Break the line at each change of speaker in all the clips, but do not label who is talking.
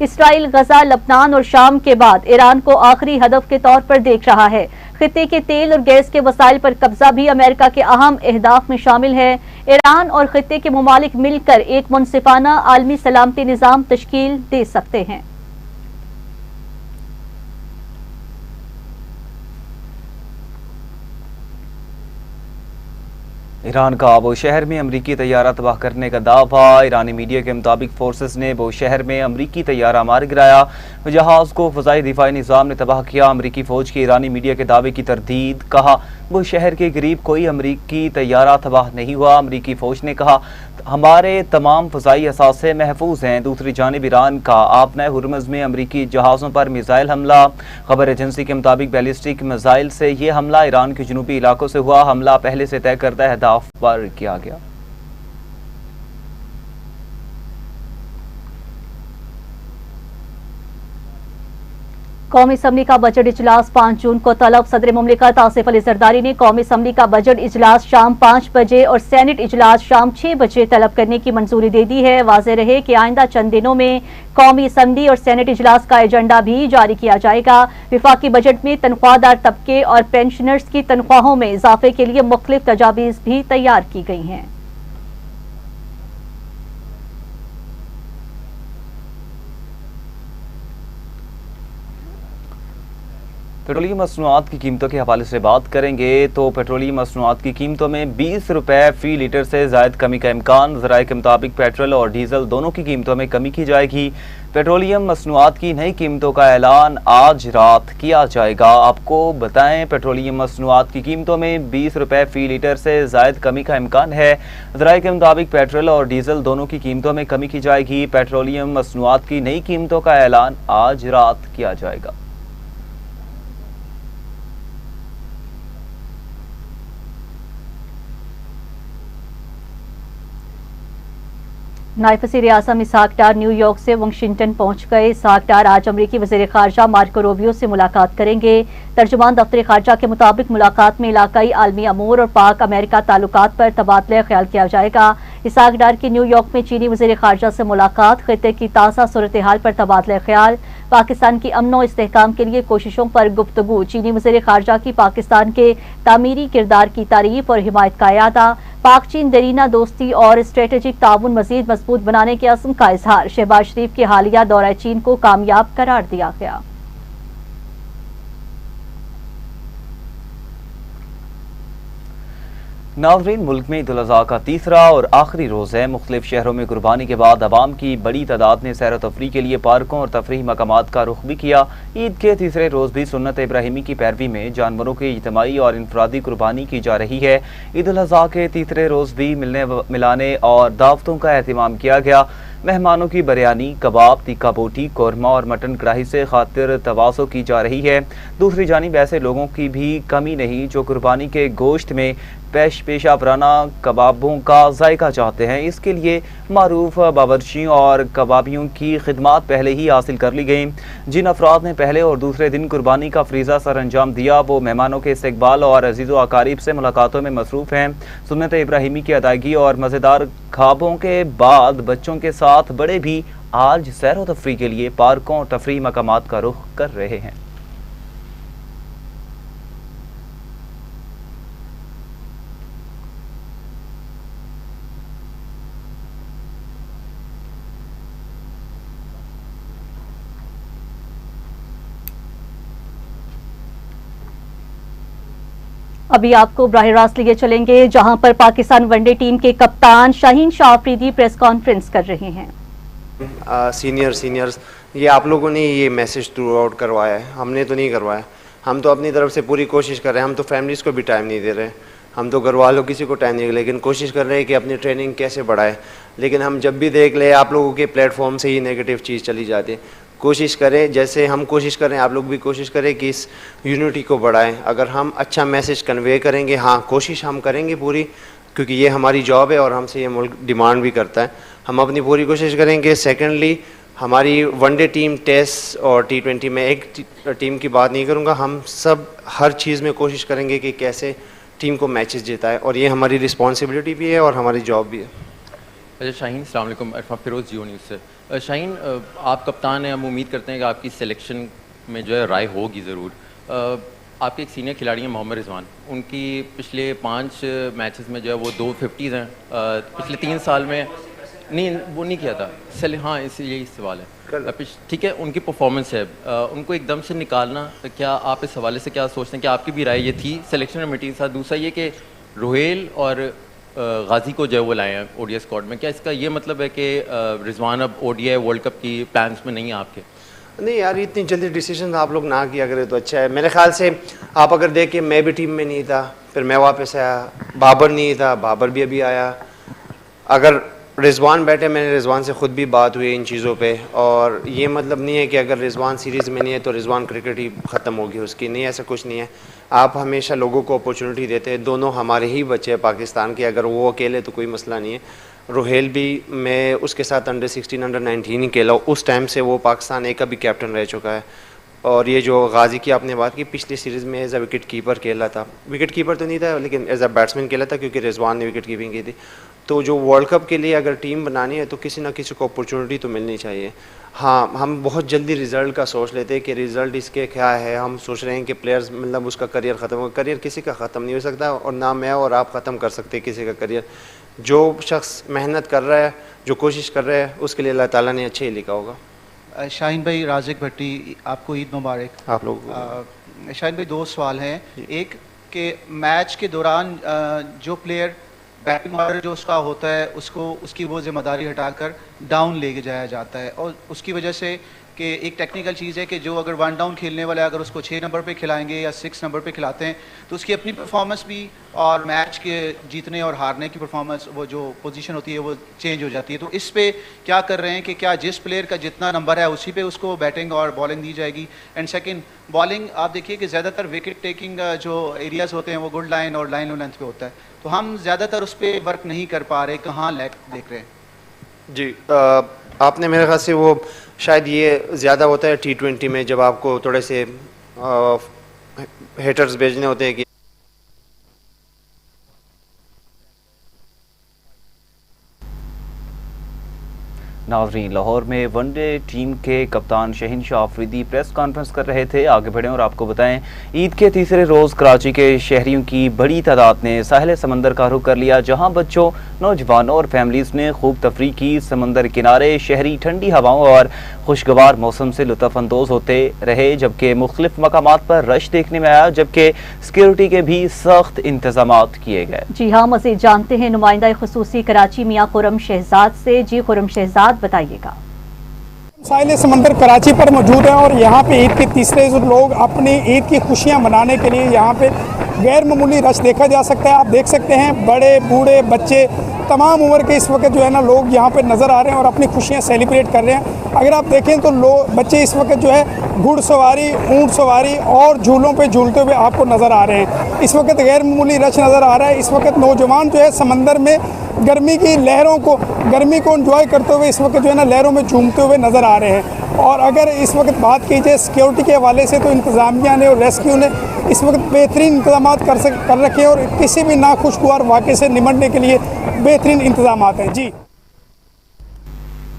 اسرائیل غزہ، لبنان اور شام کے بعد ایران کو آخری ہدف کے طور پر دیکھ رہا ہے۔ خطے کے تیل اور گیس کے وسائل پر قبضہ بھی امریکہ کے اہم اہداف میں شامل ہے۔ ایران اور خطے کے ممالک مل کر ایک منصفانہ عالمی سلامتی نظام تشکیل دے سکتے ہیں۔
ایران کا ابو شہر میں امریکی طیارہ تباہ کرنے کا دعویٰ۔ ایرانی میڈیا کے مطابق فورسز نے ابو شہر میں امریکی طیارہ مار گرایا، جہاز کو فضائی دفاعی نظام نے تباہ کیا۔ امریکی فوج کے ایرانی میڈیا کے دعوے کی تردید، کہا ابو شہر کے قریب کوئی امریکی طیارہ تباہ نہیں ہوا۔ امریکی فوج نے کہا ہمارے تمام فضائی اثاثے محفوظ ہیں۔ دوسری جانب ایران کا آبنۂ ہرمز میں امریکی جہازوں پر میزائل حملہ۔ خبر ایجنسی کے مطابق بیلسٹک میزائل سے یہ حملہ ایران کے جنوبی علاقوں سے ہوا۔ حملہ پہلے سے طے کردہ اہداف پر کیا گیا۔
قومی اسمبلی کا بجٹ اجلاس 5 جون کو طلب۔ صدر مملکت آصف علی زرداری نے قومی اسمبلی کا بجٹ اجلاس شام 5 بجے اور سینٹ اجلاس شام 6 بجے طلب کرنے کی منظوری دے دی ہے۔ واضح رہے کہ آئندہ چند دنوں میں قومی اسمبلی اور سینٹ اجلاس کا ایجنڈا بھی جاری کیا جائے گا۔ وفاقی بجٹ میں تنخواہ دار طبقے اور پینشنرز کی تنخواہوں میں اضافے کے لیے مختلف تجاویز بھی تیار کی گئی ہیں۔
پیٹرولیم مصنوعات کی قیمتوں کے حوالے سے بات کریں گے تو پیٹرولیم مصنوعات کی قیمتوں میں 20 روپے فی لیٹر سے زائد کمی کا امکان۔ ذرائع کے مطابق پیٹرول اور ڈیزل دونوں کی قیمتوں میں کمی کی جائے گی۔ پیٹرولیم مصنوعات کی نئی قیمتوں کا اعلان آج رات کیا جائے گا۔ آپ کو بتائیں پیٹرولیم مصنوعات کی قیمتوں میں 20 روپے فی لیٹر سے زائد کمی کا امکان ہے۔ ذرائع کے مطابق پیٹرول اور ڈیزل دونوں کی قیمتوں میں کمی کی جائے گی۔ پیٹرولیم مصنوعات کی نئی قیمتوں کا اعلان آج رات کیا جائے گا۔
نائب وزیر اعظم اسحاق ڈار نیو یارک سے واشنگٹن پہنچ گئے۔ اسحاق ڈار آج امریکی وزیر خارجہ مارکو روبیو سے ملاقات کریں گے۔ ترجمان دفتر خارجہ کے مطابق ملاقات میں علاقائی عالمی امور اور پاک امریکہ تعلقات پر تبادلہ خیال کیا جائے گا۔ اسحاق ڈار کی نیو یارک میں چینی وزیر خارجہ سے ملاقات، خطے کی تازہ صورتحال پر تبادلہ خیال، پاکستان کی امن و استحکام کے لیے کوششوں پر گفتگو، چینی وزیر خارجہ کی پاکستان کے تعمیری کردار کی تعریف اور حمایت کا اعادہ، پاک چین دیرینہ دوستی اور اسٹریٹجک تعاون مزید مضبوط بنانے کے عزم کا اظہار۔ شہباز شریف کے حالیہ دورہ چین کو کامیاب قرار دیا گیا۔
ناظرین، ملک میں عید الاضحیٰ کا تیسرا اور آخری روز ہے۔ مختلف شہروں میں قربانی کے بعد عوام کی بڑی تعداد نے سیر و تفریح کے لیے پارکوں اور تفریحی مقامات کا رخ بھی کیا۔ عید کے تیسرے روز بھی سنت ابراہیمی کی پیروی میں جانوروں کی اجتماعی اور انفرادی قربانی کی جا رہی ہے۔ عید الاضحیٰ کے تیسرے روز بھی ملنے ملانے اور دعوتوں کا اہتمام کیا گیا۔ مہمانوں کی بریانی، کباب، تیکا بوٹی، قورمہ اور مٹن کڑھائی سے خاطر تواضع کی جا رہی ہے۔ دوسری جانب ایسے لوگوں کی بھی کمی نہیں جو قربانی کے گوشت میں پیشہ ورانہ کبابوں کا ذائقہ چاہتے ہیں۔ اس کے لیے معروف باورچیوں اور کبابیوں کی خدمات پہلے ہی حاصل کر لی گئیں۔ جن افراد نے پہلے اور دوسرے دن قربانی کا فریضہ سر انجام دیا وہ مہمانوں کے استقبال اور عزیز و اقارب سے ملاقاتوں میں مصروف ہیں۔ سنت ابراہیمی کی ادائیگی اور مزیدار خوابوں کے بعد بچوں کے ساتھ بڑے بھی آج سیر و تفریح کے لیے پارکوں اور تفریحی مقامات کا رخ کر رہے ہیں۔
ابھی آپ کو براہ راست لیے چلیں گے جہاں پر پاکستان ون ڈے ٹیم کے کپتان شاہین شاہ آفریدی پریس کانفرنس کر رہے ہیں۔
سینئرز یہ آپ لوگوں نے یہ میسج تھرو آؤٹ کروایا ہے، ہم نے تو نہیں کروایا۔ ہم تو اپنی طرف سے پوری کوشش کر رہے ہیں، ہم تو فیملیز کو بھی ٹائم نہیں دے رہے، ہم تو گھر والوں کسی کو ٹائم نہیں دے رہے، لیکن کوشش کر رہے ہیں کہ اپنی ٹریننگ کیسے بڑھائے۔ لیکن ہم جب بھی دیکھ لیں آپ لوگوں کے پلیٹ فارم سے ہی نیگیٹو چیز چلی جاتی ہے۔ کوشش کریں جیسے ہم کوشش کریں، آپ لوگ بھی کوشش کریں کہ اس یونٹی کو بڑھائیں۔ اگر ہم اچھا میسج کنوے کریں گے، ہاں کوشش ہم کریں گے پوری، کیونکہ یہ ہماری جاب ہے اور ہم سے یہ ملک ڈیمانڈ بھی کرتا ہے، ہم اپنی پوری کوشش کریں گے۔ سیکنڈلی ہماری ون ڈے ٹیم ٹیسٹ اور T20 میں ایک ٹیم کی بات نہیں کروں گا، ہم سب ہر چیز میں کوشش کریں گے کہ کیسے ٹیم کو میچز جیتا ہے، اور یہ ہماری رسپانسبلٹی بھی ہے اور ہماری جاب بھی ہے۔
اچھا شاہین، السلام علیکم، عرفان فیروز جیو نیوز سے۔ شاہین آپ کپتان ہیں, ہم امید کرتے ہیں کہ آپ کی سلیکشن میں جو ہے رائے ہوگی ضرور. آپ کے ایک سینئر کھلاڑی ہیں محمد رضوان, ان کی پچھلے 5 میچز میں جو ہے وہ 2 50s ہیں. پچھلے 3 سال میں نہیں, وہ نہیں کیا تھا. ہاں یہی سوال ہے. ٹھیک ہے, ان کی پرفارمنس ہے, ان کو ایک دم سے نکالنا, کیا آپ اس حوالے سے کیا سوچتے ہیں کہ آپ کی بھی رائے یہ تھی سلیکشن کمیٹی کے ساتھ؟ دوسرا یہ کہ روہیل اور غازی کو جو ہے وہ لائے ہیں او ڈی آئی اسکواڈ میں, کیا اس کا یہ مطلب ہے کہ رضوان اب O D I world cup کی پلانس میں نہیں ہے آپ کے؟
نہیں یار, اتنی جلدی ڈیسیجن آپ لوگ نہ کیا کرے تو اچھا ہے. میرے خیال سے آپ اگر دیکھیں, میں بھی ٹیم میں نہیں تھا, پھر میں واپس آیا, بابر نہیں تھا, بابر بھی ابھی آیا. اگر رضوان بیٹھے, میں نے رضوان سے خود بھی بات ہوئی ان چیزوں پہ, اور یہ مطلب نہیں ہے کہ اگر رضوان سیریز میں نہیں ہے تو رضوان کرکٹ ہی ختم ہوگی اس کی, نہیں, ایسا کچھ نہیں ہے. آپ ہمیشہ لوگوں کو اپرچونٹی دیتے ہیں, دونوں ہمارے ہی بچے ہیں پاکستان کے, اگر وہ اکیلے تو کوئی مسئلہ نہیں ہے. روہیل بھی میں اس کے ساتھ انڈر 16 انڈر 19 ہی کھیلا, اس ٹائم سے وہ پاکستان اے کا بھی کیپٹن رہ چکا ہے. اور یہ جو غازی کی آپ نے بات کی, پچھلی سیریز میں ایز اے وکٹ کیپر کھیلا تھا, وکٹ کیپر تو نہیں تھا لیکن ایز اے بیٹسمین کھیلا تھا کیونکہ رضوان نے وکٹ کیپنگ کی تھی. تو جو ورلڈ کپ کے لیے اگر ٹیم بنانی ہے تو کسی نہ کسی کو اپرچونٹی تو ملنی چاہیے. ہاں, ہم بہت جلدی رزلٹ کا سوچ لیتے ہیں کہ رزلٹ اس کے کیا ہے, ہم سوچ رہے ہیں کہ پلیئرز مطلب اس کا کریئر ختم ہو. کریئر کسی کا ختم نہیں ہو سکتا, اور نہ میں اور آپ ختم کر سکتے کسی کا کریئر. جو شخص محنت کر رہا ہے, جو کوشش کر رہا ہے, اس کے لیے اللہ تعالیٰ نے اچھے ہی لکھا ہوگا.
شاہین بھائی, رازق بھٹی, آپ کو عید مبارک.
آپ لوگ
شاہین بھائی, 2 سوال ہیں. ایک کہ میچ کے دوران جو پلیئر بیٹنگ آرڈر جو اس کا ہوتا ہے اس کو اس کی وہ ذمہ داری ہٹا کر ڈاؤن لے کے جایا جاتا ہے, اور اس کی وجہ سے کہ ایک ٹیکنیکل چیز ہے کہ جو اگر 1 ڈاؤن کھیلنے والا اگر اس کو 6 نمبر پہ کھلائیں گے یا 6 نمبر پہ کھلاتے ہیں تو اس کی اپنی پرفارمنس بھی اور میچ کے جیتنے اور ہارنے کی پرفارمنس, وہ جو پوزیشن ہوتی ہے وہ چینج ہو جاتی ہے. تو اس پہ کیا کر رہے ہیں کہ کیا جس پلیئر کا جتنا نمبر ہے اسی پہ اس کو بیٹنگ اور بالنگ دی جائے گی؟ اینڈ سیکنڈ, بالنگ آپ دیکھیے کہ زیادہ تر وکٹ ٹیکنگ جو ایریاز ہوتے ہیں وہ گڈ لائن اور لائن لینتھ پہ ہوتا ہے, تو ہم زیادہ تر اس پہ ورک نہیں کر پا رہے, کہاں لیک دیکھ رہے ہیں؟
جی, آپ نے میرے خیال سے وہ شاید یہ زیادہ ہوتا ہے T20 میں, جب آپ کو تھوڑے سے ہیٹرز بھیجنے ہوتے ہیں کہ
ناظرین, لاہور میں ون ڈے ٹیم کے کپتان شہین شاہ آفریدی پریس کانفرنس کر رہے تھے. آگے بڑھیں اور آپ کو بتائیں, عید کے تیسرے روز کراچی کے شہریوں کی بڑی تعداد نے ساحل سمندر کا رخ کر لیا, جہاں بچوں, نوجوانوں اور فیملیز نے خوب تفریح کی. سمندر کنارے شہری ٹھنڈی ہواؤں اور خوشگوار موسم سے لطف اندوز ہوتے رہے, جبکہ مختلف مقامات پر رش دیکھنے میں آیا, جبکہ سیکیورٹی کے بھی سخت انتظامات کیے گئے.
جی ہاں, مزید جانتے ہیں نمائندہ خصوصی کراچی میاں خرم شہزاد سے. جی خرم شہزاد, بتائیے گا.
ساحل سمندر کراچی پر موجود ہیں اور یہاں پہ عید کے تیسرے لوگ اپنی عید کی خوشیاں منانے کے لیے یہاں پہ غیر معمولی رش دیکھا جا سکتا ہے. آپ دیکھ سکتے ہیں بڑے بوڑھے بچے تمام عمر کے اس وقت جو ہے نا لوگ یہاں پہ نظر آ رہے ہیں اور اپنی خوشیاں سیلیبریٹ کر رہے ہیں. اگر آپ دیکھیں تو بچے اس وقت جو ہے گھڑ سواری, اونٹ سواری اور جھولوں پہ جھولتے ہوئے آپ کو نظر آ رہے ہیں. اس وقت غیر معمولی رش نظر آ رہا ہے. اس وقت نوجوان جو ہے سمندر میں گرمی کی لہروں کو, گرمی کو انجوائے کرتے ہوئے اس وقت جو ہے نا لہروں میں جھومتے ہوئے نظر آ رہے ہیں. اور اگر اس وقت بات کی جائے سیکیورٹی کے حوالے سے تو انتظامیہ نے اور ریسکیو نے اس وقت بہترین انتظامات کر رکھے ہیں اور کسی بھی ناخوشگوار واقعے سے نمٹنے کے لیے بہترین انتظامات ہیں. جی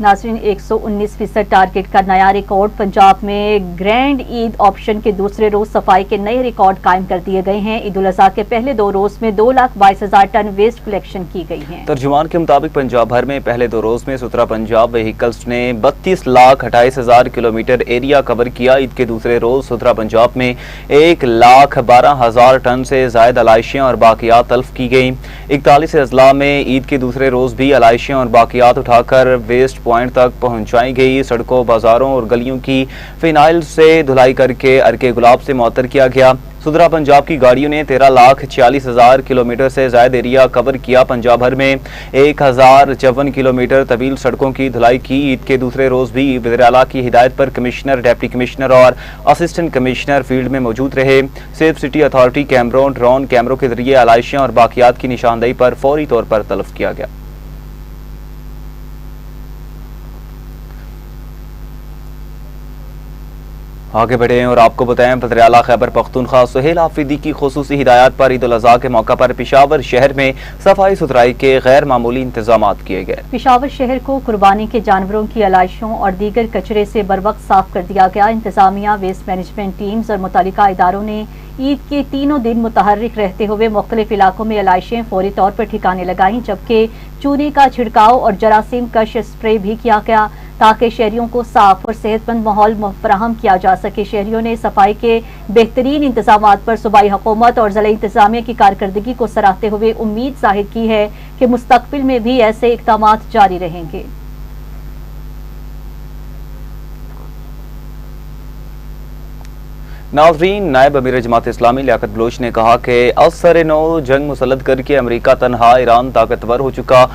ناظرین, 119% ٹارگٹ کا نیا ریکارڈ. پنجاب میں گرینڈ عید آپشن کے دوسرے روز صفائی کے نئے ریکارڈ قائم کر دیے گئے ہیں. عید الاضحیٰ کے پہلے 2 روز میں 2,22,000 ٹن ویسٹ کلیکشن کی گئی ہیں.
ترجمان کے مطابق پنجاب بھر میں پہلے 2 روز میں سترا پنجاب وہیکلز نے 32,28,000 کلومیٹر ایریا کور کیا. عید کے دوسرے روز سترا پنجاب میں 1,12,000 ٹن سے زائد علائشیاں اور باقیات تلف کی گئیں. 41 اضلاع میں عید کے دوسرے روز بھی علائشیاں اور باقیات اٹھا کر ویسٹ پوائنٹ تک پہنچائی گئی. سڑکوں, بازاروں اور گلیوں کی فینائل سے دھلائی کر کے ارکے گلاب سے معطر کیا گیا. سترا پنجاب کی گاڑیوں نے 13,46,000 کلومیٹر سے زائد ایریا کور کیا. پنجاب بھر میں 1,054 کلومیٹر طویل سڑکوں کی دھلائی کی. عید کے دوسرے روز بھی وزیر اعلیٰ کی ہدایت پر کمشنر, ڈپٹی کمشنر اور اسسٹنٹ کمشنر فیلڈ میں موجود رہے. سیف سٹی اتھارٹی کیمروں, ڈرون کیمروں کے ذریعے علائشیاں اور باقیات کی نشاندہی پر فوری طور پر تلف کیا گیا. آگے بڑھیں اور آپ کو بتائیں پتریالہ خیبر پختونخوا سہیل آفریدی کی خصوصی ہدایات پر عید الاضحیٰ کے موقع پر پشاور شہر میں صفائی ستھرائی کے غیر معمولی انتظامات کیے گئے۔
پشاور شہر کو قربانی کے جانوروں کی علائشوں اور دیگر کچرے سے بروقت صاف کر دیا گیا۔ انتظامیہ، ویسٹ مینجمنٹ ٹیمز اور متعلقہ اداروں نے عید کے تینوں دن متحرک رہتے ہوئے مختلف علاقوں میں علائشیں فوری طور پر ٹھکانے لگائیں، جبکہ چونے کا چھڑکاؤ اور جراثیم کش اسپرے بھی کیا گیا تاکہ شہریوں کو صاف اور صحت مند ماحول فراہم کیا جا سکے۔ شہریوں نے صفائی کے بہترین انتظامات پر صوبائی حکومت اور ضلعی انتظامیہ کی کارکردگی کو سراہتے ہوئے امید ظاہر کی ہے کہ مستقبل میں بھی ایسے اقدامات جاری رہیں گے۔
ناظرین، نائب امیر جماعت اسلامی لیاقت بلوچ نے کہا کہ اثر نو جنگ مسلط کر کے امریکہ تنہا، ایران طاقتور ہو چکا،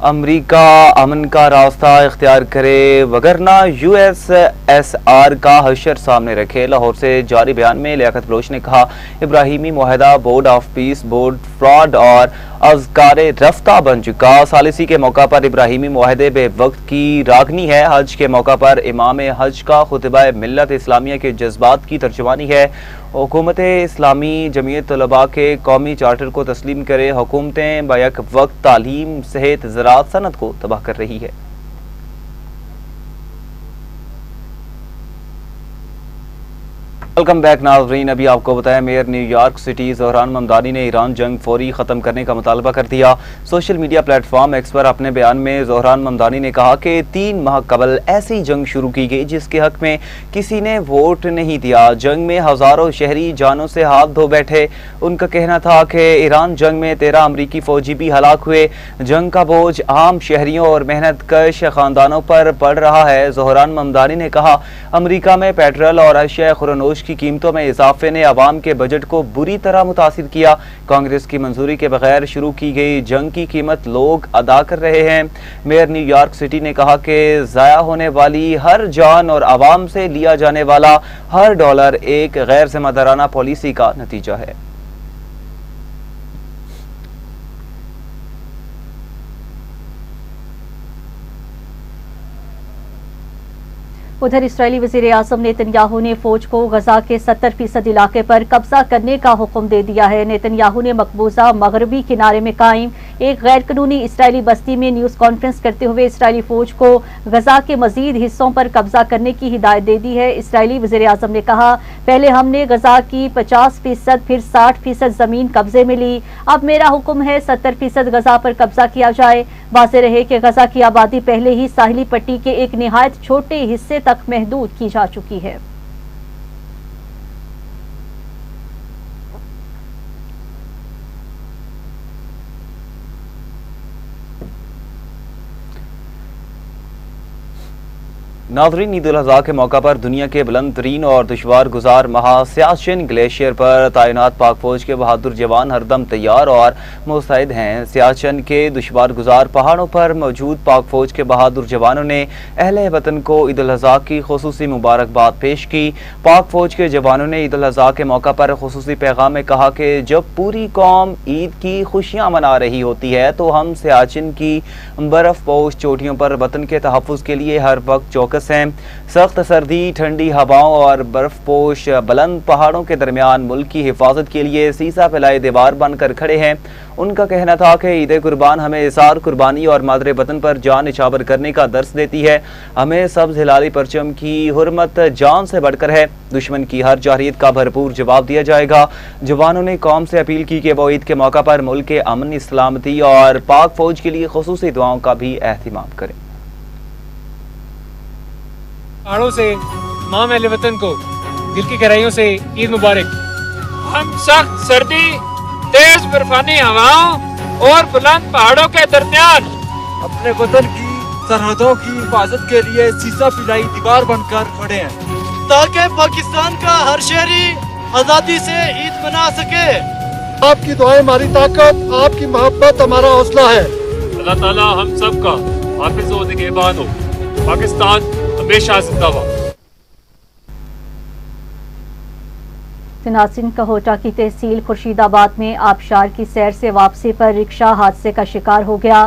امریکہ امن کا راستہ اختیار کرے وگرنہ یو ایس ایس آر کا حشر سامنے رکھے۔ لاہور سے جاری بیان میں لیاقت بلوچ نے کہا ابراہیمی معاہدہ board of peace, board fraud اور اذکار رفتہ بن چکا۔ ثالثی کے موقع پر ابراہیمی معاہدے بے وقت کی راگنی ہے۔ حج کے موقع پر امام حج کا خطبہ ملت اسلامیہ کے جذبات کی ترجمانی ہے۔ حکومت اسلامی جمعیت طلباء کے قومی چارٹر کو تسلیم کرے۔ حکومتیں بیک وقت تعلیم، صحت، زراعت، صنعت کو تباہ کر رہی ہے۔ ویلکم بیک ناظرین، ابھی آپ کو بتایا mayor New York city Zohran Mamdani نے ایران جنگ فوری ختم کرنے کا مطالبہ کر دیا۔ Social media platform X پر اپنے بیان میں زہران ممدانی نے کہا کہ 3 ماہ قبل ایسی جنگ شروع کی گئی جس کے حق میں کسی نے ووٹ نہیں دیا۔ جنگ میں ہزاروں شہری جانوں سے ہاتھ دھو بیٹھے۔ ان کا کہنا تھا کہ ایران جنگ میں 13 امریکی فوجی بھی ہلاک ہوئے۔ جنگ کا بوجھ عام شہریوں اور محنت کش خاندانوں پر پڑ رہا ہے۔ زہران ممدانی نے کہا امریکہ میں پیٹرول اور اشیاء خورنوش کی قیمتوں میں اضافے نے عوام کے بجٹ کو بری طرح متاثر کیا۔ کانگریس کی منظوری کے بغیر شروع کی گئی جنگ کی قیمت لوگ ادا کر رہے ہیں۔ میئر نیو یارک سٹی نے کہا کہ ضائع ہونے والی ہر جان اور عوام سے لیا جانے والا ہر ڈالر ایک غیر ذمہ دارانہ پالیسی کا نتیجہ ہے۔
ادھر اسرائیلی وزیر اعظم نیتن یاہو نے فوج کو غزہ کے 70% علاقے پر قبضہ کرنے کا حکم دے دیا ہے۔ نیتن یاہو نے مقبوضہ مغربی کنارے میں قائم ایک غیر قانونی اسرائیلی بستی میں نیوز کانفرنس کرتے ہوئے اسرائیلی فوج کو غزہ کے مزید حصوں پر قبضہ کرنے کی ہدایت دے دی ہے۔ اسرائیلی وزیر اعظم نے کہا پہلے ہم نے غزہ کی 50% پھر 60% زمین قبضے میں لی، اب میرا حکم ہے 70% غزہ پر قبضہ کیا جائے۔ واضح رہے کہ غزہ کی آبادی پہلے ہی ساحلی پٹی کے ایک نہایت چھوٹے حصے تک محدود کی جا چکی ہے۔
ناظرین، عید الاضحیٰ کے موقع پر دنیا کے بلند ترین اور دشوار گزار مہا سیاچن گلیشیئر پر تعینات پاک فوج کے بہادر جوان ہر دم تیار اور مستعد ہیں۔ سیاچن کے دشوار گزار پہاڑوں پر موجود پاک فوج کے بہادر جوانوں نے اہل وطن کو عید الاضحیٰ کی خصوصی مبارکباد پیش کی۔ پاک فوج کے جوانوں نے عید الاضحیٰ کے موقع پر خصوصی پیغام میں کہا کہ جب پوری قوم عید کی خوشیاں منا رہی ہوتی ہے تو ہم سیاچن کی برف پوش چوٹیوں پر وطن کے تحفظ کے لیے ہر وقت چوکس ہیں۔ سخت سردی، ٹھنڈی ہواؤں اور برف پوش بلند پہاڑوں کے درمیان ملک کی حفاظت کے لیے سیسا پھیلائے دیوار بن کر کھڑے ہیں۔ ان کا کہنا تھا کہ عید قربان ہمیں اثار قربانی اور مادر وطن پر جان نچھاور کرنے کا درس دیتی ہے۔ ہمیں سبز ہلالی پرچم کی حرمت جان سے بڑھ کر ہے۔ دشمن کی ہر جارحیت کا بھرپور جواب دیا جائے گا۔ جوانوں نے قوم سے اپیل کی کہ وہ عید کے موقع پر ملک کے امن، سلامتی اور پاک فوج کے لیے خصوصی دعاؤں کا بھی اہتمام کریں۔
پہاڑوں سے تمام اہل وطن کو دل کی گہرائیوں سے عید مبارک۔ ہم سخت سردی، تیز برفانی ہواؤں اور بلند پہاڑوں کے درمیان
اپنے وطن کی سرحدوں کی حفاظت کے لیے سیسا پھیلائی دیوار بن کر کھڑے ہیں
تاکہ پاکستان کا ہر شہری آزادی سے عید منا سکے۔
آپ کی دعائیں ہماری طاقت، آپ کی محبت ہمارا حوصلہ ہے۔
اللہ تعالیٰ ہم سب کا حافظ و نگہبان ہو۔ پاکستان ہمیشہ زندہ باد۔
ناظرین، کہوٹہ کی تحصیل خورشید آباد میں آبشار کی سیر سے واپسی پر رکشہ حادثے کا شکار ہو گیا۔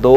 2